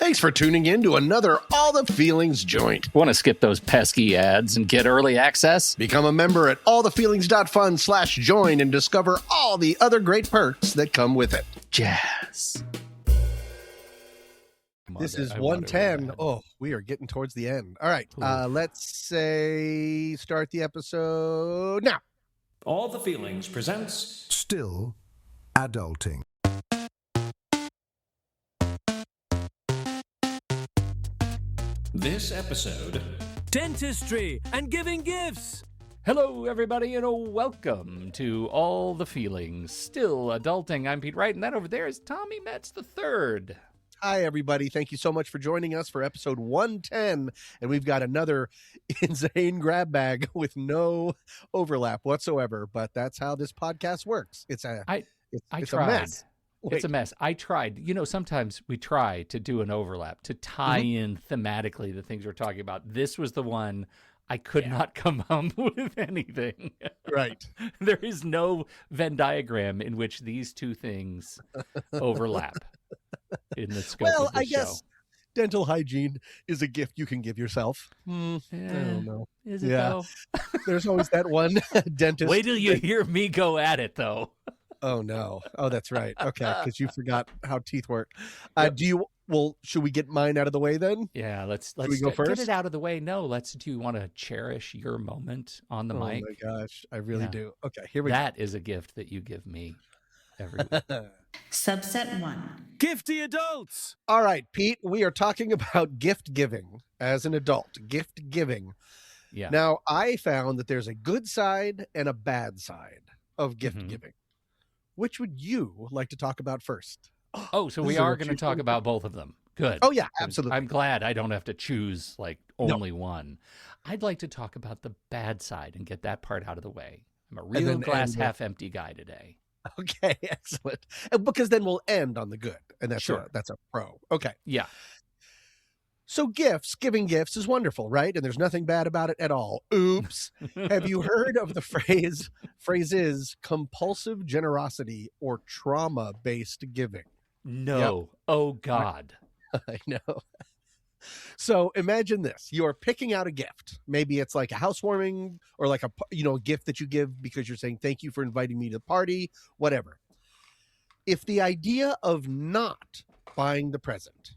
Thanks for tuning in to another All the Feelings joint. Want to skip those pesky ads and get early access? Become a member at allthefeelings.fun/join and discover all the other great perks that come with it. Jazz. This is 110. Oh, we are getting towards the end. All right. Let's start the episode now. All the Feelings presents Still Adulting. this episode. Dentistry and giving gifts. Hello, everybody, and welcome to All the Feelings. Still Adulting. I'm Pete Wright, and that over there is Tommy Metz III. Hi, everybody. Thank you so much for joining us for episode 110. And we've got another insane grab bag with no overlap whatsoever. But that's how this podcast works. It's a mess. It's a mess. I tried. You know, sometimes we try to do an overlap to tie in thematically the things we're talking about. This was the one I could not come up with anything. Right. There is no Venn diagram in which these two things overlap in the scope of the show. Guess dental hygiene is a gift you can give yourself. I don't know. Is it though? There's always that one dentist. Wait till you hear me go at it, though. Oh, no. Oh, that's right. Okay, because you forgot how teeth work. Should we get mine out of the way then? Yeah, let's we go first? Get it out of the way. No, do you want to cherish your moment on the mic? Oh, my gosh. I really do. Okay, here we go. That is a gift that you give me every week. Subset 1. Gifty adults. All right, Pete, we are talking about gift giving as an adult. Gift giving. Yeah. Now, I found that there's a good side and a bad side of gift giving. Which would you like to talk about first? Oh, so we are going to talk about both of them. Good. Oh, yeah, absolutely. I'm glad I don't have to choose only one. I'd like to talk about the bad side and get that part out of the way. I'm a real glass half empty guy today. Okay, excellent. Because then we'll end on the good. And that's a pro. Okay. Yeah. So giving gifts is wonderful, right? And there's nothing bad about it at all. Oops. Have you heard of the phrases compulsive generosity or trauma-based giving? No. Yep. Oh, God. I know. So imagine this. You're picking out a gift. Maybe it's like a housewarming or like a gift that you give because you're saying, thank you for inviting me to the party, whatever. If the idea of not buying the present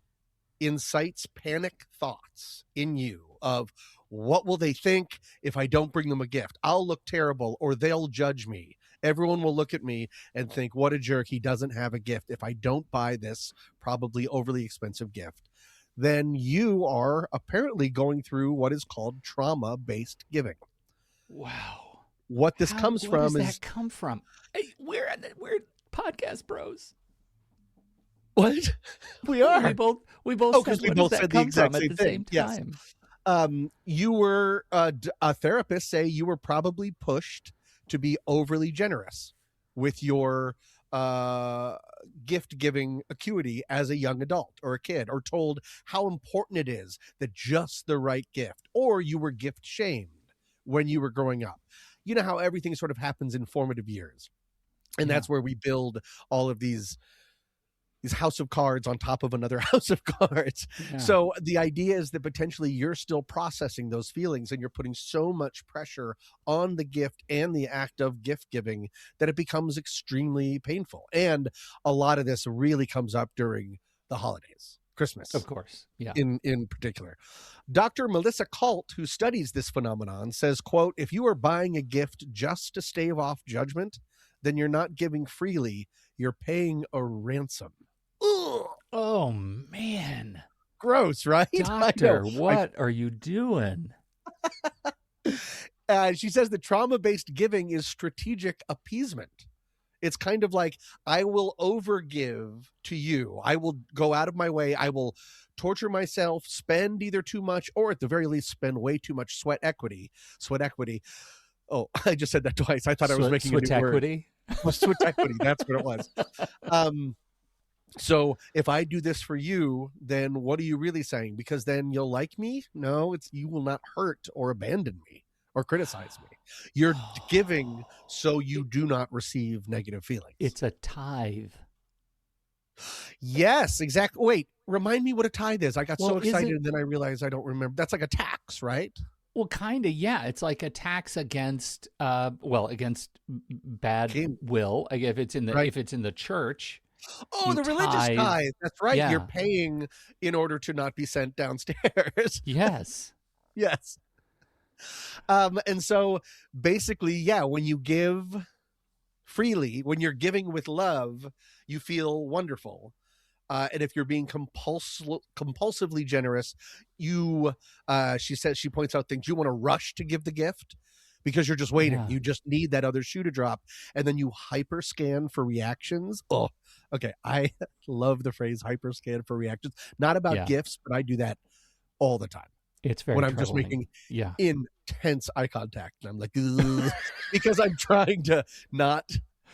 incites panic thoughts in you of what will they think if I don't bring them a gift? I'll look terrible or they'll judge me. Everyone will look at me and think, what a jerk. He doesn't have a gift if I don't buy this probably overly expensive gift. Then you are apparently going through what is called trauma-based giving. Wow. What this comes from is... that come from? Hey, we're podcast bros. What? We are. We both because we both said the exact same thing. Yes. You were a therapist say you were probably pushed to be overly generous with your gift giving acuity as a young adult or a kid, or told how important it is that just the right gift, or you were gift shamed when you were growing up. You know how everything sort of happens in formative years, and that's where we build all of these house of cards on top of another house of cards. Yeah. So the idea is that potentially you're still processing those feelings and you're putting so much pressure on the gift and the act of gift giving that it becomes extremely painful. And a lot of this really comes up during the holidays, Christmas. Of course. Yeah. In particular. Dr. Melissa Colt, who studies this phenomenon, says, quote, if you are buying a gift just to stave off judgment, then you're not giving freely, you're paying a ransom. Ugh. Oh, man. Gross, right? Doctor, what are you doing? She says that trauma-based giving is strategic appeasement. It's kind of like, I will overgive to you. I will go out of my way. I will torture myself, spend either too much, or at the very least, spend way too much sweat equity. Oh, I just said that twice. I thought I was making a new word. Sweat equity. That's what it was. So if I do this for you, then what are you really saying? Because then you'll like me? No, it's you will not hurt or abandon me or criticize me. You're giving so you do not receive negative feelings. It's a tithe. Yes, exactly. Wait, remind me what a tithe is. I got so Well, is excited it? and then I realized I don't remember. That's like a tax, right? Well, kind of, yeah. It's like a tax against, against bad King, will. Like right? if it's in the church, Oh, you the religious tithe. tithe. That's right. You're Yeah. paying in order to not be sent downstairs. Yes. Yes. And so basically, yeah, when you give freely, when you're giving with love, you feel wonderful. And if you're being compulsively generous, you, she points out things you want to rush to give the gift because you're just waiting. Yeah. You just need that other shoe to drop. And then you hyper scan for reactions. Oh, okay. I love the phrase hyper scan for reactions. Not about Yeah. gifts, but I do that all the time It's very when I'm just troubling. making Yeah. intense eye contact. And I'm like, "Ugh," because I'm trying to not,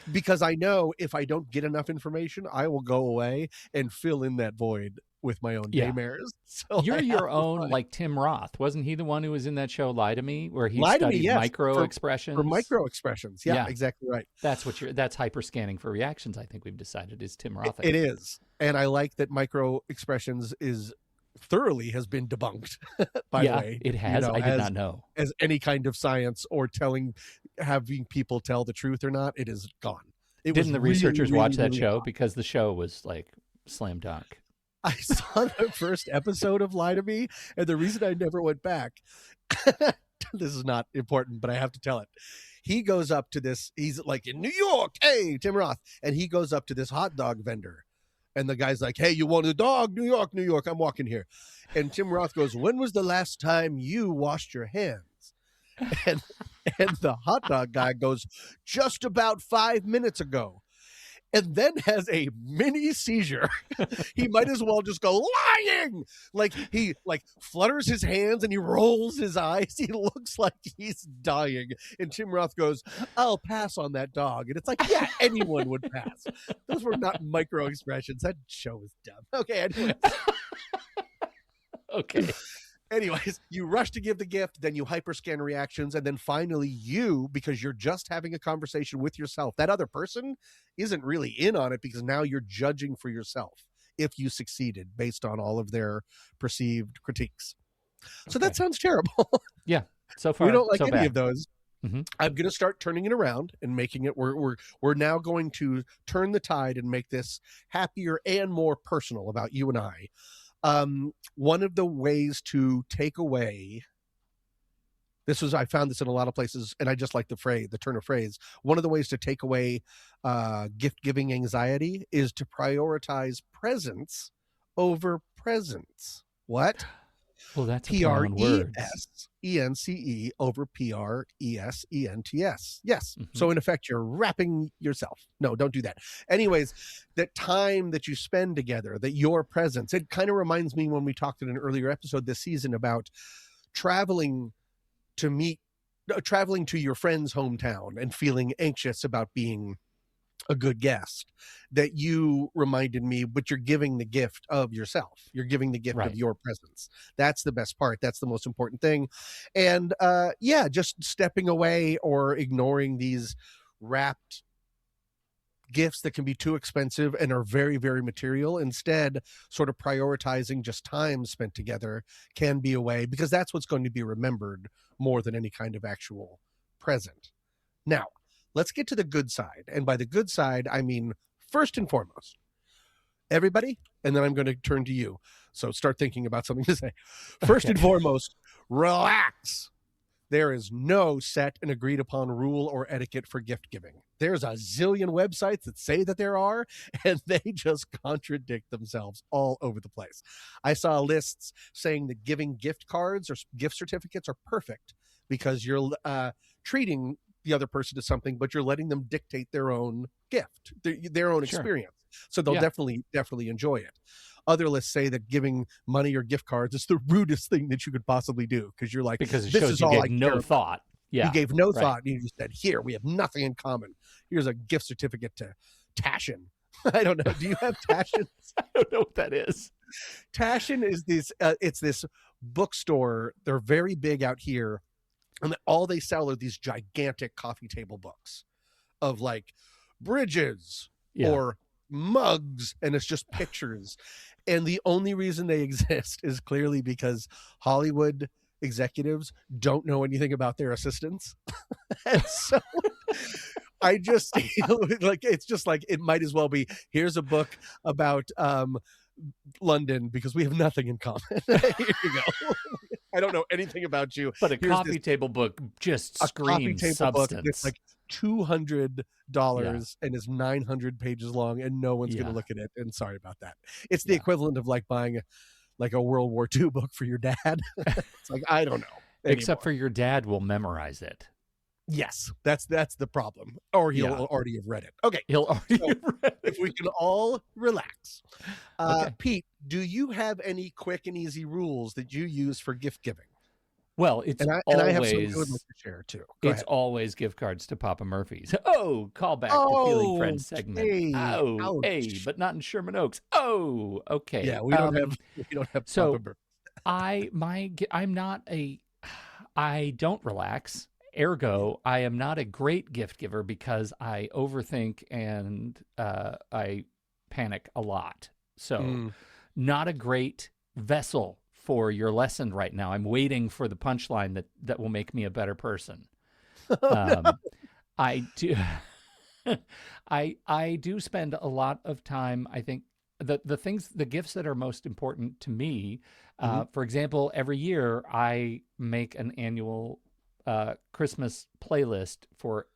because I know if I don't get enough information, I will go away and fill in that void with my own Yeah. daymares. So You're I have your to own, find, like Tim Roth. Wasn't he the one who was in that show Lie to Me, where he lie to me, studied yes, micro for expressions? micro expressions. Yeah, Yeah. exactly right. That's hyper scanning for reactions, I think we've decided is Tim Roth. It is. And I like that micro expressions is thoroughly has been debunked, by the Yeah, way, it has. I did not know. as any kind of science or having people tell the truth or not, it is gone. It was Didn't the really, researchers really, watch that really show? Because the show was like slam dunk. I saw the first episode of Lie to Me, and the reason I never went back, this is not important, but I have to tell it. He goes up to this, he's like in New York, hey, Tim Roth, and he goes up to this hot dog vendor. And the guy's like, hey, you want a dog? New York, New York, I'm walking here. And Tim Roth goes, when was the last time you washed your hands? And, and the hot dog guy goes, just about 5 minutes ago. And then has a mini seizure. He might as well just go lying. Like he like flutters his hands and he rolls his eyes. He looks like he's dying. And Tim Roth goes, I'll pass on that dog. And it's like, yeah, anyone would pass. Those were not micro expressions. That show was dumb. Okay, anyways. Okay. Anyways, you rush to give the gift, then you hyperscan reactions, and then finally you, because you're just having a conversation with yourself, that other person isn't really in on it because now you're judging for yourself if you succeeded based on all of their perceived critiques. So that Okay. sounds terrible. Yeah. So far, We don't like so any bad. of those. Mhm. I'm going to start turning it around and making it. We're now going to turn the tide and make this happier and more personal about you and I. One of the ways to take away I found this in a lot of places, and I just like the turn of phrase. One of the ways to take away gift giving anxiety is to prioritize presence over presents. What? Well, that's a play on words. Presence over presents. Yes. Mhm. So in effect, you're wrapping yourself. No, don't do that. Anyways, that time that you spend together, that your presence, it kind of reminds me when we talked in an earlier episode this season about traveling traveling to your friend's hometown and feeling anxious about being a good guest, that you reminded me, but you're giving the gift of yourself. You're giving the gift Right. of your presence. That's the best part. That's the most important thing. And just stepping away or ignoring these wrapped gifts that can be too expensive and are very, very material. Instead, sort of prioritizing just time spent together can be a way, because that's what's going to be remembered more than any kind of actual present. Now, let's get to the good side. And by the good side, I mean, first and foremost, everybody, and then I'm going to turn to you. So start thinking about something to say. First and foremost, relax. There is no set and agreed upon rule or etiquette for gift giving. There's a zillion websites that say that there are, and they just contradict themselves all over the place. I saw lists saying that giving gift cards or gift certificates are perfect because you're treating the other person to something, but you're letting them dictate their own gift, their own Sure. experience. So they'll Yeah. definitely enjoy it. Other lists say that giving money or gift cards is the rudest thing that you could possibly do, because you're like, Because it this shows is you all gave I no care. thought. Yeah. You gave no right. thought. And you just said, here, we have nothing in common. Here's a gift certificate to Tashin. I don't know. Do you have Tashin? I don't know what that is. Tashin is it's this bookstore. They're very big out here. And all they sell are these gigantic coffee table books of like Bridges Yeah. or mugs, and it's just pictures. And the only reason they exist is clearly because Hollywood executives don't know anything about their assistants. And so I just like, it's just like, it might as well be, here's a book about London because we have nothing in common. Here you go. I don't know anything about you. But a Here's coffee this- table book just a coffee screams table book substance. that's like $200 and is 900 pages long, and no one's going Yeah. to look at it. And sorry about that. It's the Yeah. equivalent of like buying like a World War II book for your dad. It's like, I don't know. Except anymore. for your dad will memorize it. Yes, that's the problem. Or he'll Yeah. already have read it. Okay, He'll already So, have read if it. we can all relax. Okay. Pete, do you have any quick and easy rules that you use for gift giving? Well, it's And I always have some I would like to share too. Go it's ahead. always gift cards to Papa Murphy's. Oh, call back to Feeling Friends segment. Okay. Oh, hey, Ouch. but not in Sherman Oaks. Oh, okay. Yeah, we don't have so- Papa Bear. I'm not a I don't relax. Ergo, I am not a great gift giver because I overthink and I panic a lot. So, not a great vessel for your lesson right now. I'm waiting for the punchline that will make me a better person. I do. I do spend a lot of time. I think the gifts that are most important to me. For example, every year I make an annual Christmas playlist for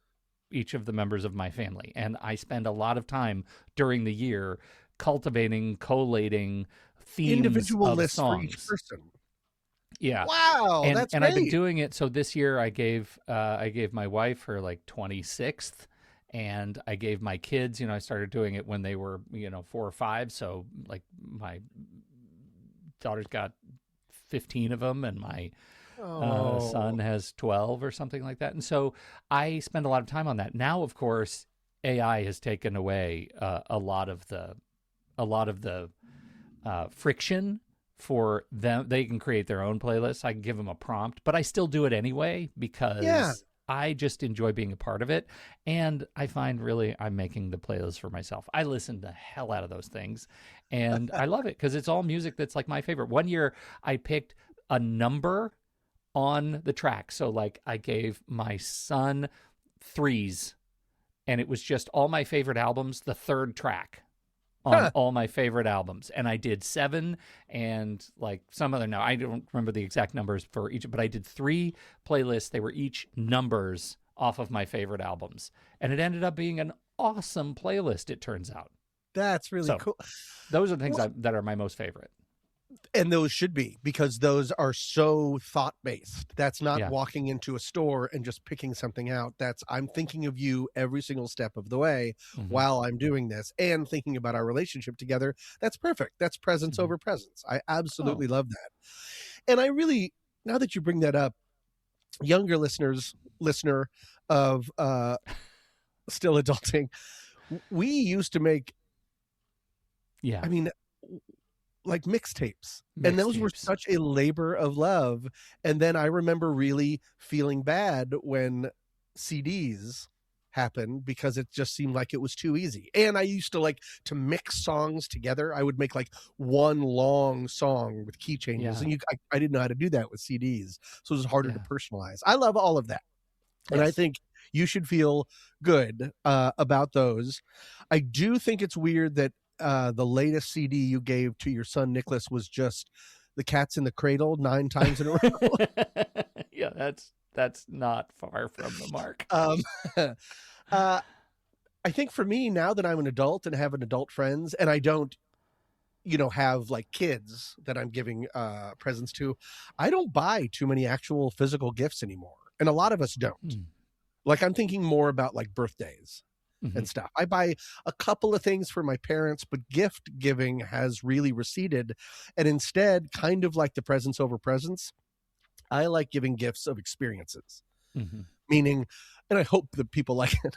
each of the members of my family, and I spend a lot of time during the year cultivating, collating themes Individual of lists for songs. each person. Yeah. Wow, and that's and I've been great. doing it. So this year I gave my wife her like 26th, and I gave my kids. I started doing it when they were 4 or 5. So like my daughter's got 15 of them, and my son has 12 or something like that. And so I spend a lot of time on that. Now, of course, AI has taken away a lot of the friction for them. They can create their own playlists. I can give them a prompt, but I still do it anyway because I just enjoy being a part of it. And I find really I'm making the playlist for myself. I listen the hell out of those things, and I love it because it's all music that's like my favorite. One year I picked a number on the track. So like I gave my son 3s, and it was just all my favorite albums, the 3rd track on all my favorite albums. And I did 7 and like some other, now I don't remember the exact numbers for each, but I did 3 playlists. They were each numbers off of my favorite albums. And it ended up being an awesome playlist, it turns out. That's really So, cool. Those are the things that are my most favorite. And those should be, because those are so thought-based. That's not Yeah. walking into a store and just picking something out. That's, I'm thinking of you every single step of the way Mhm. while I'm doing this, and thinking about our relationship together. That's perfect. That's presence Mhm. over presence. I absolutely love that. And I really, now that you bring that up, younger listener of Still Adulting, we used to make, Yeah. I mean, like mixtapes, and those were Mixtapes. such a labor of love. And then I remember really feeling bad when CDs happened, because it just seemed like it was too easy. And I used to like to mix songs together. I would make like one long song with key changes, Yeah. and I didn't know how to do that with CDs, so it was harder to Yeah. personalize. I love all of that. And I Yes. think you should feel good about those. I do think it's weird that the latest CD you gave to your son Nicholas was just The Cat's in the Cradle 9 times in a row. Yeah, that's not far from the mark. I think for me, now that I'm an adult and have an adult friends, and I don't, have like kids that I'm giving presents to, I don't buy too many actual physical gifts anymore. And a lot of us don't. Mm. Like, I'm thinking more about like birthdays Mhm. and stuff. I buy a couple of things for my parents, but gift giving has really receded. And instead, kind of like the presence over presence, I like giving gifts of experiences. Mhm. Meaning, and I hope that people like it.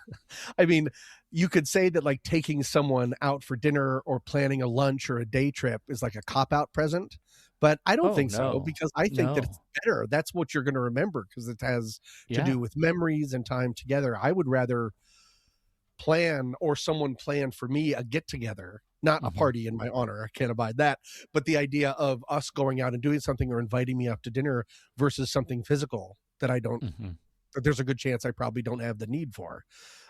I mean, you could say that like taking someone out for dinner or planning a lunch or a day trip is like a cop-out present, but I don't Oh, think so, no. because I think that it's No. better. That's what you're going to remember, because it has to Yeah. do with memories and time together. I would rather plan or someone plan for me a get together, not a party in my honor. I can't abide that. But the idea of us going out and doing something or inviting me up to dinner versus something physical that I don't, that there's a good chance I probably don't have the need for.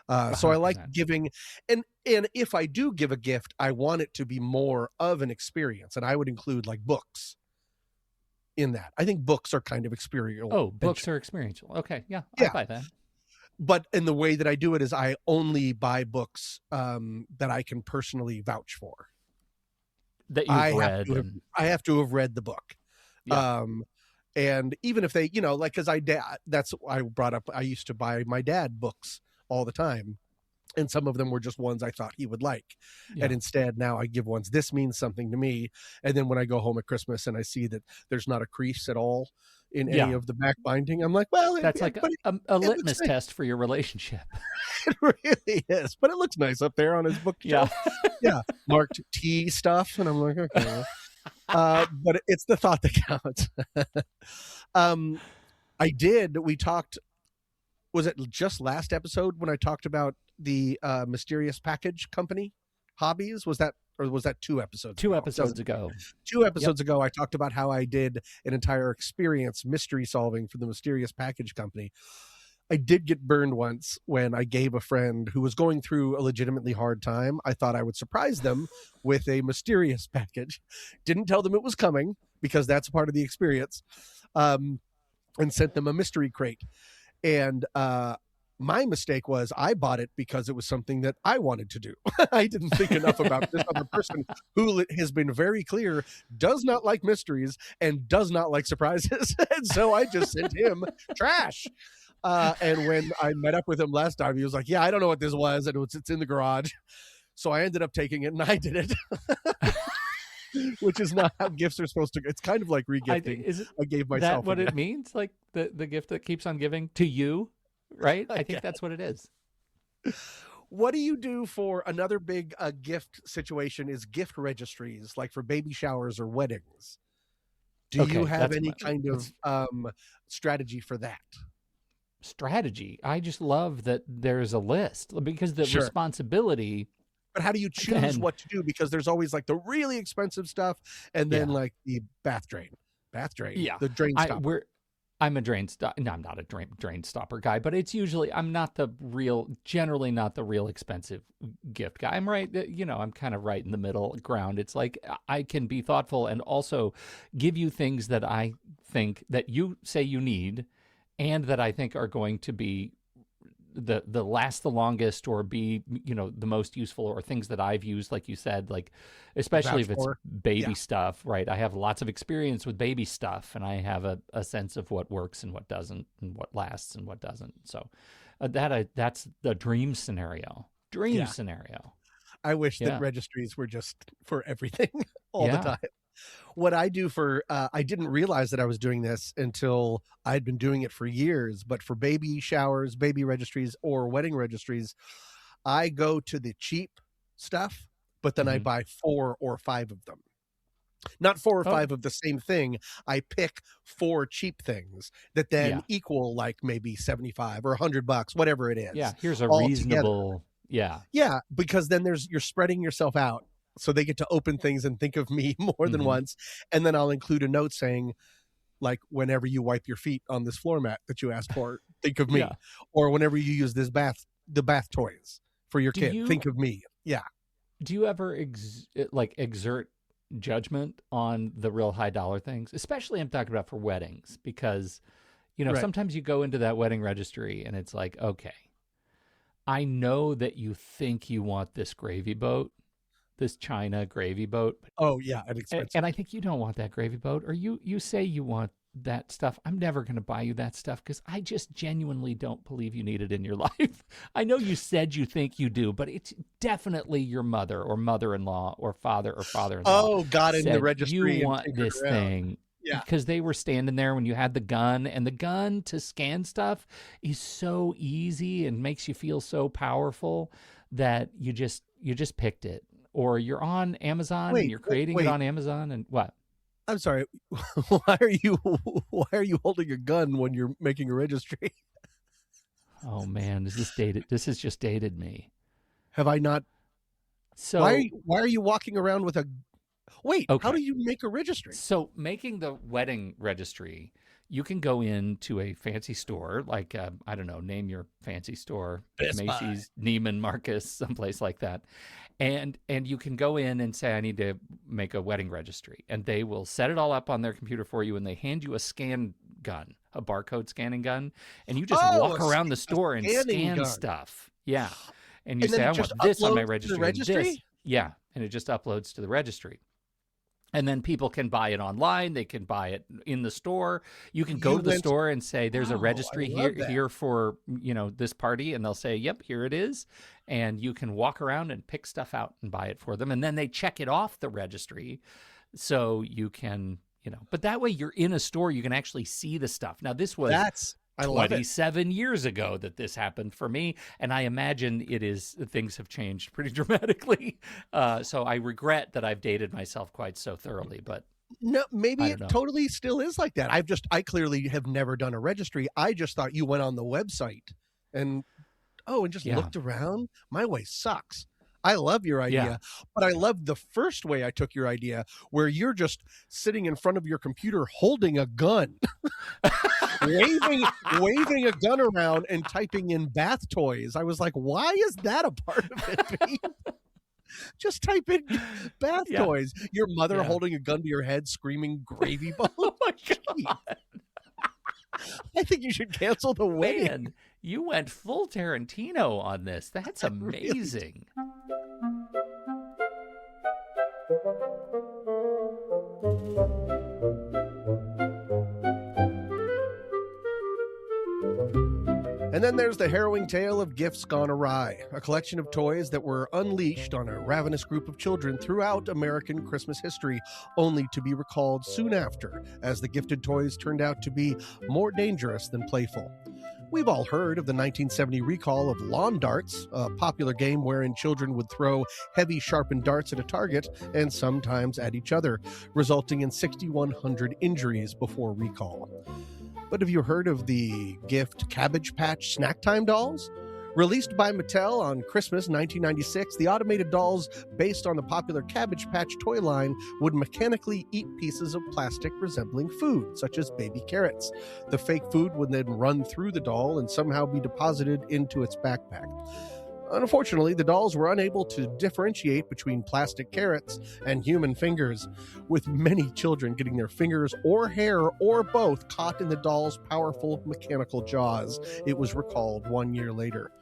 So I like 100%. giving, and if I do give a gift, I want it to be more of an experience, and I would include like books in that. I think books are kind of experiential. Oh, books are experiential. Okay, yeah, Yeah. I buy that. But in the way that I do it is I only buy books that I can personally vouch for. That you've read. I have to have read the book. Yeah. And even if they, like, because that's I brought up, I used to buy my dad books all the time. And some of them were just ones I thought he would like. Yeah. And instead now I give ones, this means something to me. And then when I go home at Christmas and I see that there's not a crease at all in any of the back binding, I'm like, well, that's like a litmus test for your relationship. It really is. But it looks nice up there on his bookshelf. Yeah. Marked T stuff. And I'm like, okay. But it's the thought that counts. We talked, was it just last episode when I talked about the mysterious package company hobbies? Was that 2 episodes ago? 2 episodes ago, I talked about how I did an entire experience mystery solving for the mysterious package company. I did get burned once when I gave a friend who was going through a legitimately hard time. I thought I would surprise them with a mysterious package. Didn't tell them it was coming because that's part of the experience. And sent them a mystery crate. And my mistake was I bought it because it was something that I wanted to do. I didn't think enough about this other person who has been very clear, does not like mysteries and does not like surprises. And so I just sent him trash. And when I met up with him last time, he was like, yeah, I don't know what this was. And it's in the garage. So I ended up taking it and I did it. Which is not how gifts are supposed to go. It's kind of like regifting. I gave myself. That what it means? Like the gift that keeps on giving to you, right? I think that's what it is. What do you do for another big gift situation is gift registries, like for baby showers or weddings? Do you have any kind of strategy for that? Strategy? I just love that there's a list because the responsibility. But how do you choose what to do? Because there's always like the really expensive stuff and then like the bath drain, the drain stopper. I'm a drain stop. No, I'm not a drain stopper guy, but it's usually, generally not the real expensive gift guy. I'm right. I'm kind of right in the middle ground. It's like, I can be thoughtful and also give you things that I think that you say you need and that I think are going to be the last the longest or be the most useful, or things that I've used, like you said, like especially if it's baby stuff, right? I have lots of experience with baby stuff and I have a sense of what works and what doesn't and what lasts and what doesn't. So that's the dream scenario. I wish that registries were just for everything all the time. What I do for, I didn't realize that I was doing this until I'd been doing it for years, but for baby showers, baby registries, or wedding registries, I go to the cheap stuff, but then I buy 4 or 5 of them. Not 4 or 5 of the same thing. I pick 4 cheap things that then equal like maybe $75 or $100, whatever it is. Yeah, here's a reasonable, Yeah, because then you're spreading yourself out. So they get to open things and think of me more than once. And then I'll include a note saying, like, whenever you wipe your feet on this floor mat that you asked for, think of me. Or whenever you use the bath toys for your kid, think of me. Yeah. Do you ever exert judgment on the real high dollar things? Especially I'm talking about for weddings, because, sometimes you go into that wedding registry and it's like, okay, I know that you think you want this gravy boat, this China gravy boat. Oh yeah, expensive. And I think you don't want that gravy boat, or you say you want that stuff. I'm never going to buy you that stuff because I just genuinely don't believe you need it in your life. I know you said you think you do, but it's definitely your mother or mother-in-law or father-in-law. Oh, got in the registry. You want this thing. Yeah. Because they were standing there when you had the gun, and the gun to scan stuff is so easy and makes you feel so powerful that you just picked it. Or you're on Amazon and you're creating it on Amazon, and what? I'm sorry. Why are you holding a gun when you're making a registry? Oh man, this has just dated me. Have I not? So Why are you walking around with a? Wait, Okay. how do you make a registry? So making the wedding registry, you can go into a fancy store, like I don't know, name your fancy store, Best Buy. Macy's, Neiman Marcus, someplace like that, and you can go in and say, I need to make a wedding registry, and they will set it all up on their computer for you, and they hand you a scan gun, a barcode scanning gun, and you just walk around the store and scan gun. stuff. Yeah, and you And say, then I it want just this on my uploads to the registry, and registry? this. Yeah, and it just uploads to the registry. And then people can buy it online. They can buy it in the store. You can go You to the went- store and say, "There's a Wow, registry I love that. here for this party," and they'll say, "Yep, here it is." And you can walk around and pick stuff out and buy it for them, and then they check it off the registry, so you can But that way, you're in a store. You can actually see the stuff. Now, this was I love it. 27 years ago that this happened for me, and I imagine things have changed pretty dramatically. So I regret that I've dated myself quite so thoroughly, but No, maybe I it don't know. totally still is like that. I clearly have never done a registry. I just thought you went on the website and just Yeah. looked around. My way sucks. I love your idea, Yeah. but I love the first way I took your idea, where you're just sitting in front of your computer holding a gun, waving a gun around and typing in bath toys. I was like, why is that a part of it, Pete? Just type in bath Yeah. toys. Your mother Yeah. holding a gun to your head, screaming gravy boat. Oh my God, I think you should cancel the wedding. man, you went full Tarantino on this. That's amazing. And then there's the harrowing tale of Gifts Gone Awry, a collection of toys that were unleashed on a ravenous group of children throughout American Christmas history, only to be recalled soon after, as the gifted toys turned out to be more dangerous than playful. We've all heard of the 1970 recall of lawn darts, a popular game wherein children would throw heavy sharpened darts at a target and sometimes at each other, resulting in 6,100 injuries before recall. But have you heard of the gift Cabbage Patch Snack Time dolls? Released by Mattel on Christmas 1996, the automated dolls, based on the popular Cabbage Patch toy line, would mechanically eat pieces of plastic resembling food, such as baby carrots. The fake food would then run through the doll and somehow be deposited into its backpack. Unfortunately, the dolls were unable to differentiate between plastic carrots and human fingers, with many children getting their fingers or hair or both caught in the doll's powerful mechanical jaws. It was recalled 1 year later.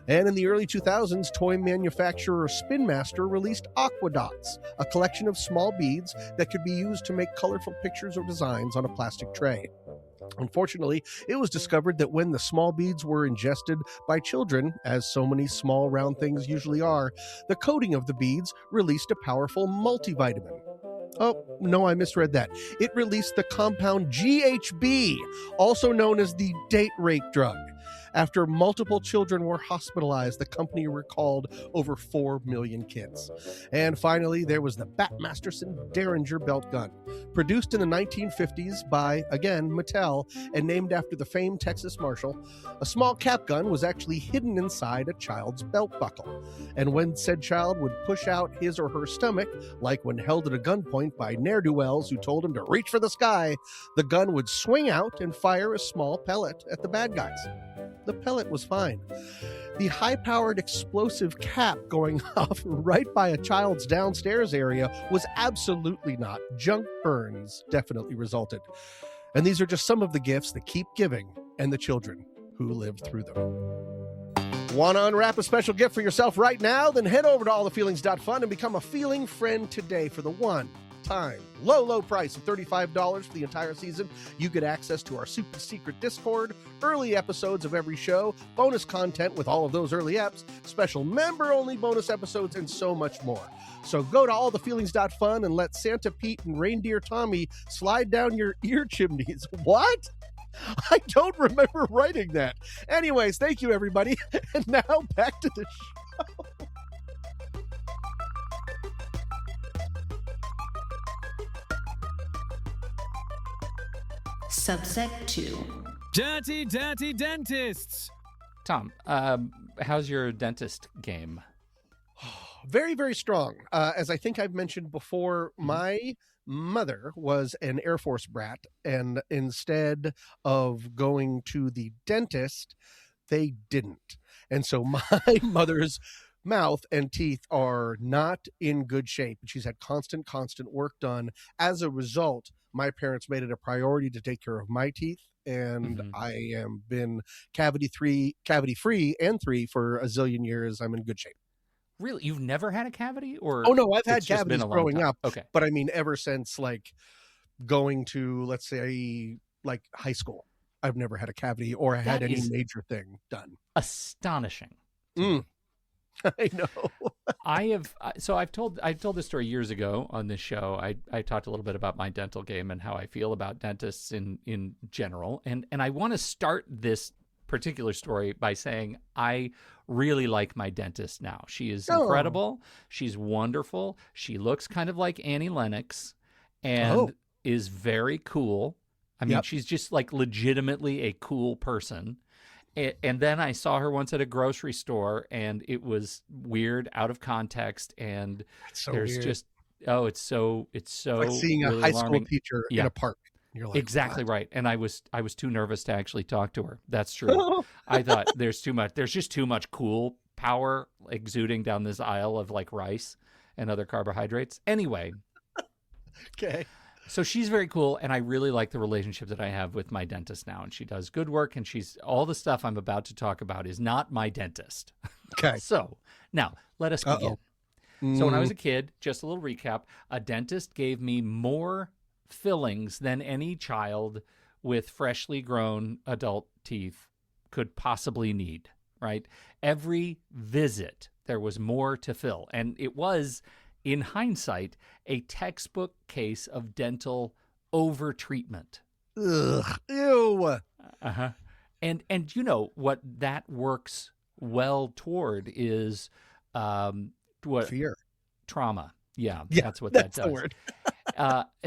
And in the early 2000s, toy manufacturer Spin Master released Aquadots, a collection of small beads that could be used to make colorful pictures or designs on a plastic tray. Unfortunately, it was discovered that when the small beads were ingested by children, as so many small round things usually are, the coating of the beads released a powerful multivitamin. Oh, no, I misread that. It released the compound GHB, also known as the date rape drug. After multiple children were hospitalized, the company recalled over 4 million kits. And finally, there was the Bat Masterson Derringer belt gun, produced in the 1950s by, again, Mattel, and named after the famed Texas Marshal. A small cap gun was actually hidden inside a child's belt buckle. And when said child would push out his or her stomach, like when held at a gunpoint by ne'er-do-wells who told him to reach for the sky, the gun would swing out and fire a small pellet at the bad guys. The pellet was fine. The high-powered explosive cap going off right by a child's downstairs area was absolutely not. Junk burns definitely resulted. And these are just some of the gifts that keep giving and the children who lived through them. Want to unwrap a special gift for yourself right now? Then head over to allthefeelings.fun and become a feeling friend today for the one-time low price of $35 for the entire season. You get access to our super secret Discord, early episodes of every show, bonus content with all of those early eps, special member-only bonus episodes, and so much more. So go to allthefeelings.fun and let Santa Pete and Reindeer Tommy slide down your ear chimneys. What? I don't remember writing that. Anyways, thank you, everybody. And now back to the show. Subset 2. Dirty, dirty dentists. Tom, how's your dentist game? very, very strong. As I think I've mentioned before, my mother was an Air Force brat, and instead of going to the dentist, they didn't. And so my mother's mouth and teeth are not in good shape. She's had constant work done. As a result, my parents made it a priority to take care of my teeth. And I am been cavity free and 3 for a zillion years. I'm in good shape. Really? You've never had a cavity? Or Oh no, I've had it's just been cavities a long growing time? up. Okay. But I mean, ever since like going to, let's say, like high school, I've never had a cavity or had That any is major thing done. astonishing. I know. I've told this story years ago on this show. I talked a little bit about my dental game and how I feel about dentists in general. And I want to start this particular story by saying I really like my dentist now. She is incredible. She's wonderful. She looks kind of like Annie Lennox and is very cool. I mean, she's just like legitimately a cool person. And then I saw her once at a grocery store, and it was weird, out of context, and there's weird. Just it's so it's like seeing really a high alarming. School teacher in a park. You're like, exactly what? Right, and I was too nervous to actually talk to her. That's true. I thought there's just too much cool power exuding down this aisle of like rice and other carbohydrates. Anyway, okay. So she's very cool, and I really like the relationship that I have with my dentist now. And she does good work, and she's all the stuff I'm about to talk about is not my dentist. Okay. So now let us begin. So when I was a kid, just a little recap, a dentist gave me more fillings than any child with freshly grown adult teeth could possibly need, right? Every visit, there was more to fill. And it was, in hindsight, a textbook case of dental overtreatment. Ugh. Ew. And you know what that works well toward is what fear, trauma. Yeah, that's what that does. The word.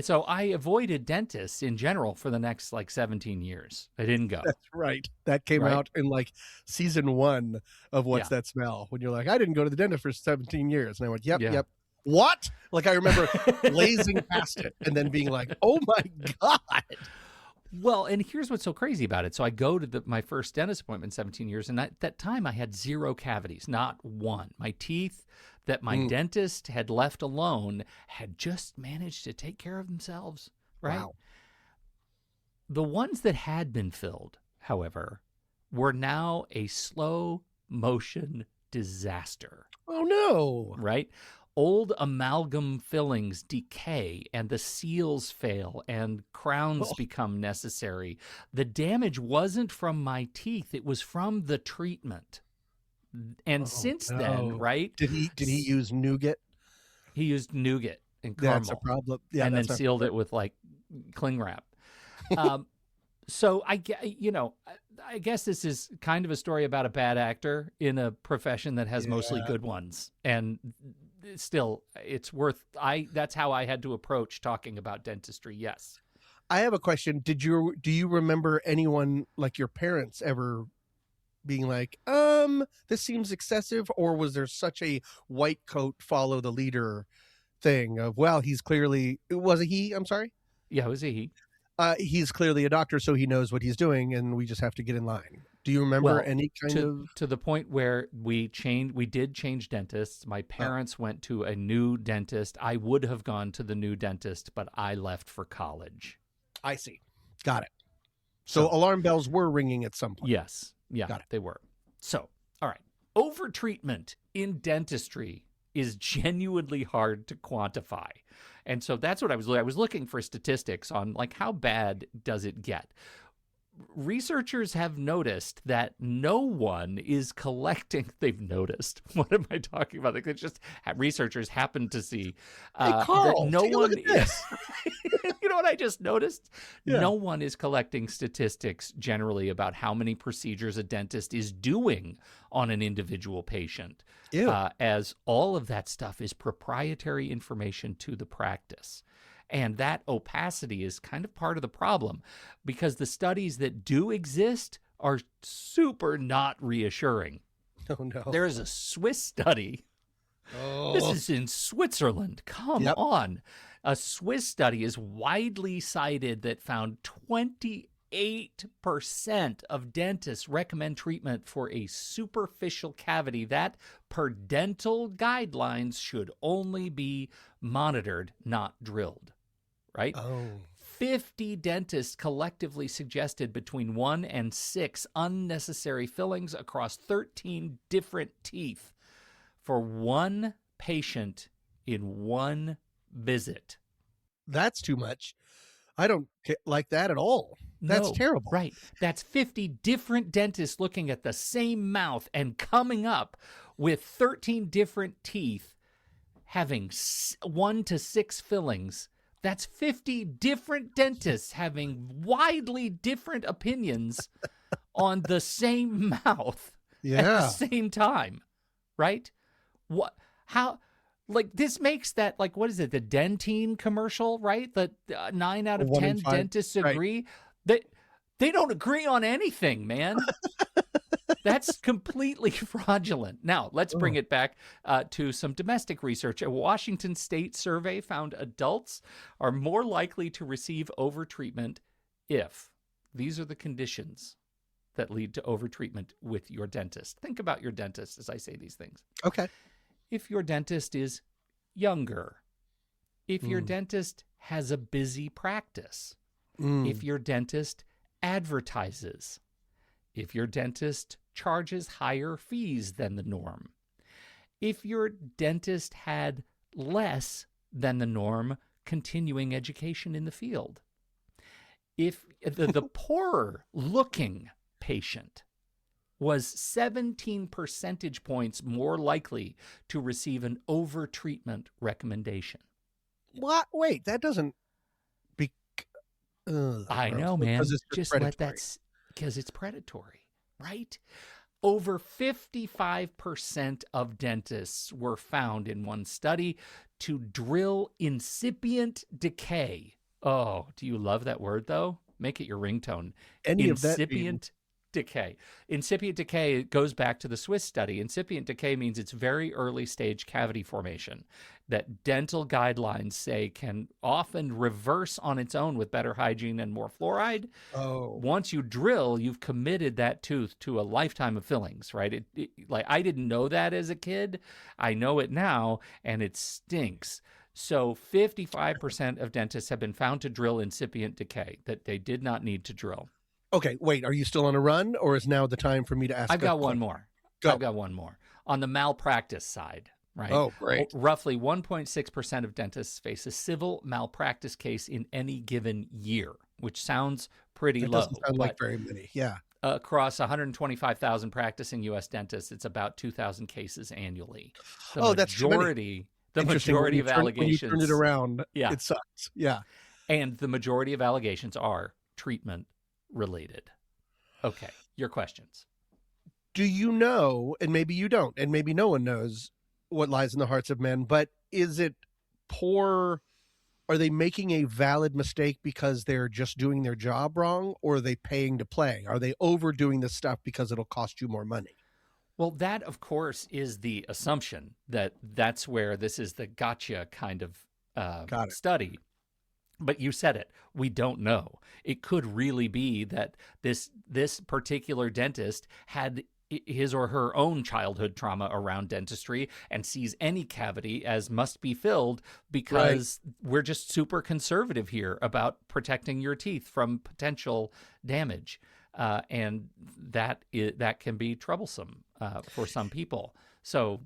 So I avoided dentists in general for the next like 17 years. I didn't go. That's right. That came out in like season 1 of What's That Smell? When you're like, I didn't go to the dentist for 17 years. And I went, yep. What? Like I remember blazing past it and then being like, oh my God. Well, and here's what's so crazy about it. So I go to my first dentist appointment in 17 years, and at that time I had 0 cavities, not one. My teeth that my dentist had left alone had just managed to take care of themselves, right? Wow. The ones that had been filled, however, were now a slow motion disaster. Oh, no. Right? Old amalgam fillings decay and the seals fail and crowns become necessary. The damage wasn't from my teeth. It was from the treatment. And since then, right? Did he use nougat? He used nougat and caramel. That's a problem. Yeah, and then sealed it with like cling wrap. So I guess this is kind of a story about a bad actor in a profession that has mostly good ones. And still, it's worth. That's how I had to approach talking about dentistry. Yes. I have a question. Do you remember anyone like your parents ever being like, this seems excessive, or was there such a white coat follow the leader thing of, well, he's clearly, was it he? I'm sorry. Yeah, it was a he. He's clearly a doctor, so he knows what he's doing, and we just have to get in line. Do you remember any kind of to the point where we did change dentists? My parents went to a new dentist. I would have gone to the new dentist, but I left for college. I see. Got it. So alarm bells were ringing at some point. Yes. Yeah, they were. So, all right. Overtreatment in dentistry is genuinely hard to quantify. And so that's what I was looking for statistics on, like, how bad does it get? Researchers have noticed that no one is collecting. They've noticed. What am I talking about? Like, it's just researchers happen to see hey, Carl, that no one is. You know what I just noticed? Yeah. No one is collecting statistics generally about how many procedures a dentist is doing on an individual patient, as all of that stuff is proprietary information to the practice. And that opacity is kind of part of the problem, because the studies that do exist are super not reassuring. Oh, no. There is a Swiss study This is in Switzerland. Come on. A Swiss study is widely cited that found 28% of dentists recommend treatment for a superficial cavity that, per dental guidelines, should only be monitored, not drilled. Right? 50 dentists collectively suggested between 1 and 6 unnecessary fillings across 13 different teeth for one patient in one visit. That's too much. I don't like that at all. That's terrible. Right. That's 50 different dentists looking at the same mouth and coming up with 13 different teeth, having 1 to 6 fillings. That's 50 different dentists having widely different opinions on the same mouth at the same time, right? What? How? Like, this makes that, like, what is it, the Dentine commercial, right? That 9 out of 10 dentists agree. That they don't agree on anything, man. That's completely fraudulent. Now, let's bring it back to some domestic research. A Washington State survey found adults are more likely to receive overtreatment if these are the conditions that lead to overtreatment with your dentist. Think about your dentist as I say these things. Okay. If your dentist is younger, if your dentist has a busy practice, if your dentist advertises, if your dentist charges higher fees than the norm, if your dentist had less than the norm continuing education in the field, if the poorer looking patient was 17 percentage points more likely to receive an overtreatment recommendation. What? Wait, that doesn't be... I know, man. Just let that... Because it's predatory, right? Over 55% of dentists were found in one study to drill incipient decay. Oh, do you love that word, though? Make it your ringtone. Incipient decay. Incipient decay goes back to the Swiss study. Incipient decay means it's very early stage cavity formation that dental guidelines say can often reverse on its own with better hygiene and more fluoride. Once you drill, you've committed that tooth to a lifetime of fillings, right? Like, I didn't know that as a kid. I know it now, and it stinks. So 55% of dentists have been found to drill incipient decay, that they did not need to drill. Okay, wait, are you still on a run, or is now the time for me to ask? I've got one more. Go. I've got one more. On the malpractice side, right? Oh, great. Roughly 1.6% of dentists face a civil malpractice case in any given year, which sounds pretty low. Doesn't sound like very many, yeah. Across 125,000 practicing U.S. dentists, it's about 2,000 cases annually. That's too many. The majority of allegations... When you turn it around, yeah. It sucks, yeah. And the majority of allegations are treatment related. Okay, your questions. Do you know, and maybe you don't, and maybe no one knows what lies in the hearts of men, but is it poor? Are they making a valid mistake because they're just doing their job wrong, or are they paying to play? Are they overdoing this stuff because it'll cost you more money? Well, that, of course, is the assumption that that's where this is the gotcha kind of study. But you said it. We don't know. It could really be that this particular dentist had his or her own childhood trauma around dentistry and sees any cavity as must be filled because we're just super conservative here about protecting your teeth from potential damage. And that can be troublesome for some people. So,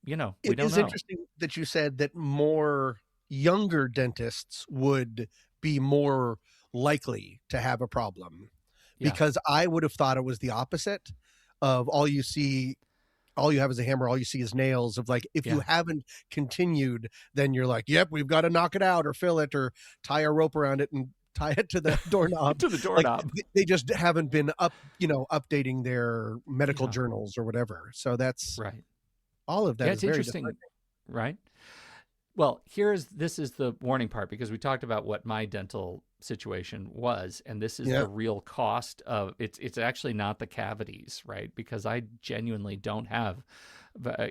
we don't know. It's interesting that you said that more younger dentists would be more likely to have a problem, because I would have thought it was the opposite of all you have is a hammer, all you see is nails, of like, if you haven't continued, then you're like, yep, we've got to knock it out or fill it or tie a rope around it and tie it to the doorknob. To the doorknob. Like, they just haven't been updating their medical journals or whatever. So that's right. All of that is it's very interesting, right? Well, this is the warning part, because we talked about what my dental situation was, and this is the real cost of it's actually not the cavities, right? Because I genuinely don't have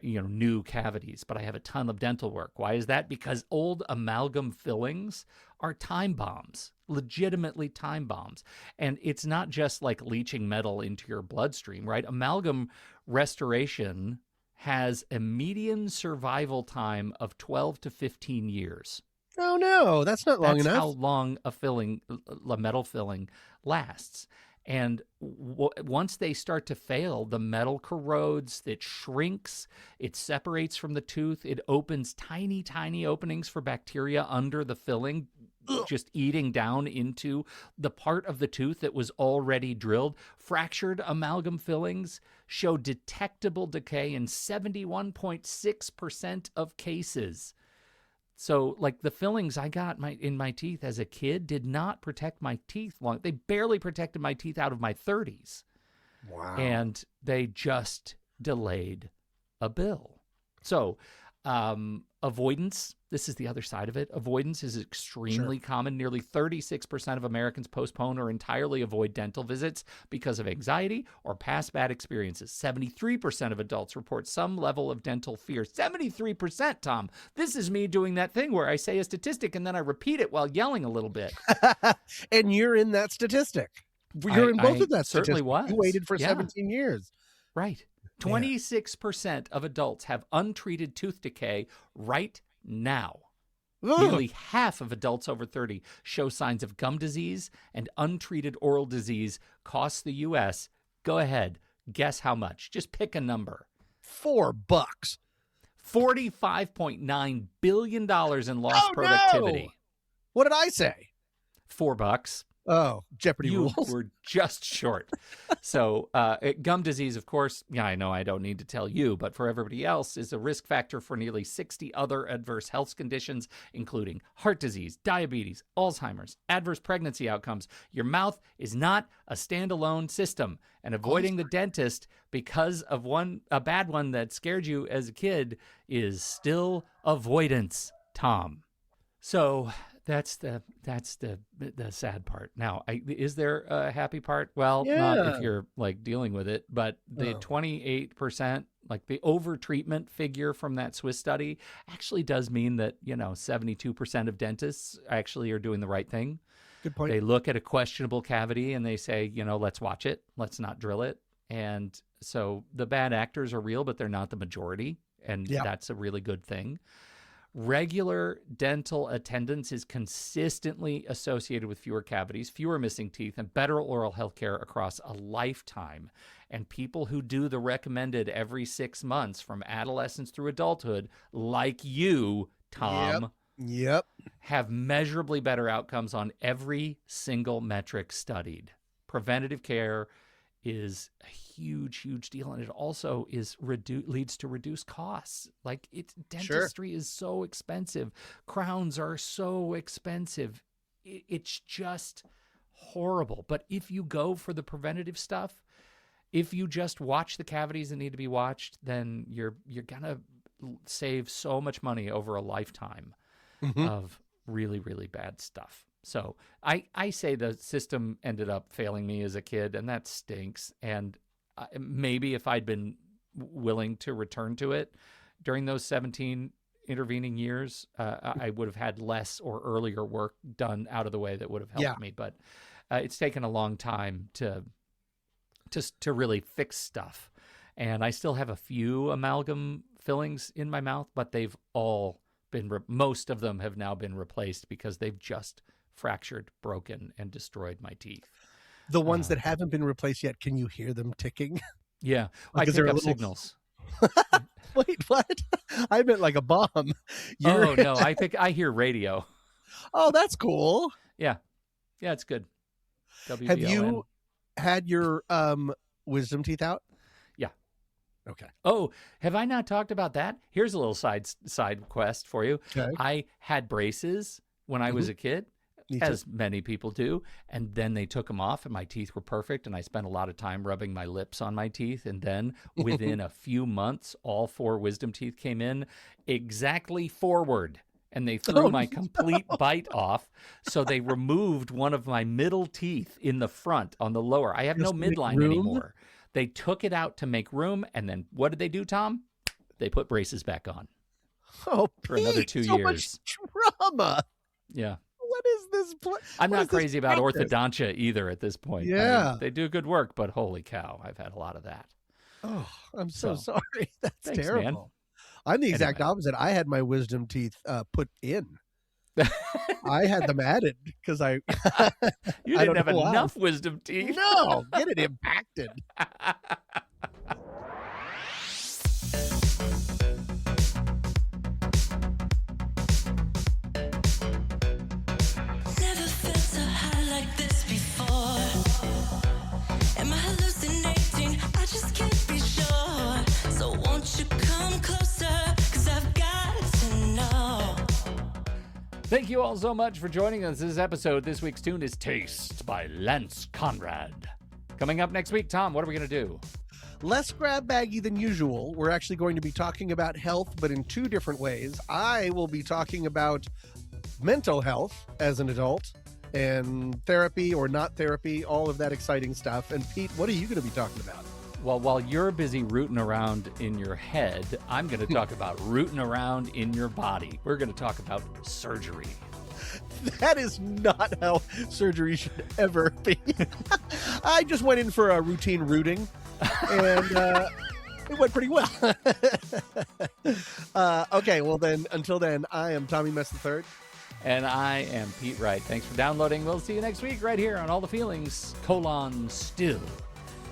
new cavities, but I have a ton of dental work. Why is that? Because old amalgam fillings are time bombs, legitimately time bombs. And it's not just like leaching metal into your bloodstream, right? Amalgam restoration has a median survival time of 12 to 15 years. Oh, no, that's not long That's enough. how long a metal filling lasts. And once they start to fail, the metal corrodes, it shrinks, it separates from the tooth, it opens tiny, tiny openings for bacteria under the filling, just eating down into the part of the tooth that was already drilled. Fractured amalgam fillings show detectable decay in 71.6% of cases. So, like, the fillings I got in my teeth as a kid did not protect my teeth long. They barely protected my teeth out of my 30s. Wow. And they just delayed a bill. So, avoidance, this is the other side of it. Avoidance is extremely common. Nearly 36% of Americans postpone or entirely avoid dental visits because of anxiety or past bad experiences. 73% of adults report some level of dental fear. 73%, Tom. This is me doing that thing where I say a statistic and then I repeat it while yelling a little bit. And you're in that statistic. You're in both of that certainly statistic. was. You waited for Yeah. 17 years. Right. 26% of adults have untreated tooth decay right now. Ugh. Nearly half of adults over 30 show signs of gum disease, and untreated oral disease costs the U.S. Go ahead, guess how much? Just pick a number. $4. $45.9 billion in lost productivity. No! What did I say? $4. Oh, Jeopardy You rules. were just short. So gum disease, of course, yeah, I know I don't need to tell you, but for everybody else, is a risk factor for nearly 60 other adverse health conditions, including heart disease, diabetes, Alzheimer's, adverse pregnancy outcomes. Your mouth is not a standalone system, and avoiding the dentist because of a bad one that scared you as a kid is still avoidance, Tom. So that's the sad part. Now, is there a happy part? Well, not if you're like dealing with it, but the 28%, like the overtreatment figure from that Swiss study, actually does mean that 72% of dentists actually are doing the right thing. Good point. They look at a questionable cavity and they say, let's watch it, let's not drill it. And so the bad actors are real, but they're not the majority, and that's a really good thing. Regular dental attendance is consistently associated with fewer cavities, fewer missing teeth, and better oral health care across a lifetime. And people who do the recommended every 6 months from adolescence through adulthood, like you, Tom, Yep. have measurably better outcomes on every single metric studied. Preventative care is a huge, huge deal, and it also leads to reduced costs. Like, dentistry is so expensive. Crowns are so expensive. It's just horrible. But if you go for the preventative stuff, if you just watch the cavities that need to be watched, then you're gonna save so much money over a lifetime of really, really bad stuff. So I say the system ended up failing me as a kid, and that stinks. And maybe if I'd been willing to return to it during those 17 intervening years, I would have had less or earlier work done out of the way that would have helped me. But it's taken a long time to really fix stuff. And I still have a few amalgam fillings in my mouth, but they've all been, most of them have now been replaced because they've just fractured, broken, and destroyed my teeth. The ones that haven't been replaced yet, can you hear them ticking? Yeah, I Like, is pick there a up little- signals. Wait, what? I meant like a bomb. Oh no, I hear radio. Oh, that's cool. Yeah, it's good. Have WBLN. you had your wisdom teeth out? Yeah. Okay. Oh, have I not talked about that? Here's a little side quest for you. Okay. I had braces when I was a kid, Me too. as many people do, and then they took them off and my teeth were perfect, and I spent a lot of time rubbing my lips on my teeth, and then within a few months, all 4 wisdom teeth came in exactly forward, and they threw my complete bite off, so they removed one of my middle teeth in the front on the lower. I have no Just to make midline room? anymore. They took it out to make room, and then what did they do, Tom? they put braces back on Oh, for another Pete, 2 so years. much trauma. Yeah. What is this? I'm what not is this crazy about practice? orthodontia either at this point. I mean, Yeah. they do good work, but holy cow, I've had a lot of that. Oh, I'm so So, sorry. That's thanks, terrible. man. I'm the exact Anyway. opposite. I had my wisdom teeth put in. I had them added because I You I didn't don't have know why. enough wisdom teeth. No, get it impacted. Never felt so high like this before. Am I hallucinating? I just can't be sure. So won't you come closer? 'Cause I've got to know. Thank you all so much for joining us this episode. This week's tune is Taste by Lance Conrad. Coming up next week, Tom, what are we going to do? Less grab baggy than usual. We're actually going to be talking about health, but in two different ways. I will be talking about mental health as an adult and therapy or not therapy, all of that exciting stuff. And Pete, what are you going to be talking about? Well, while you're busy rooting around in your head, I'm going to talk about rooting around in your body. We're going to talk about surgery. That is not how surgery should ever be. I just went in for a routine rooting, and it went pretty well. Okay, well then, until then, I am Tommy Mess III. And I am Pete Wright. Thanks for downloading. We'll see you next week right here on All the Feelings, still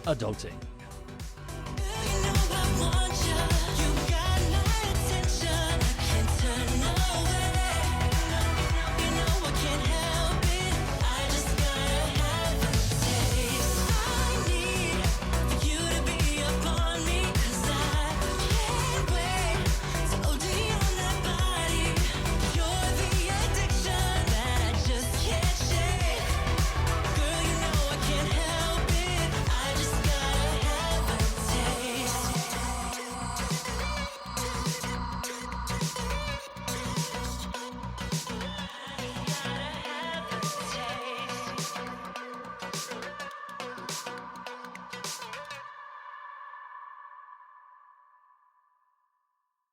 adulting.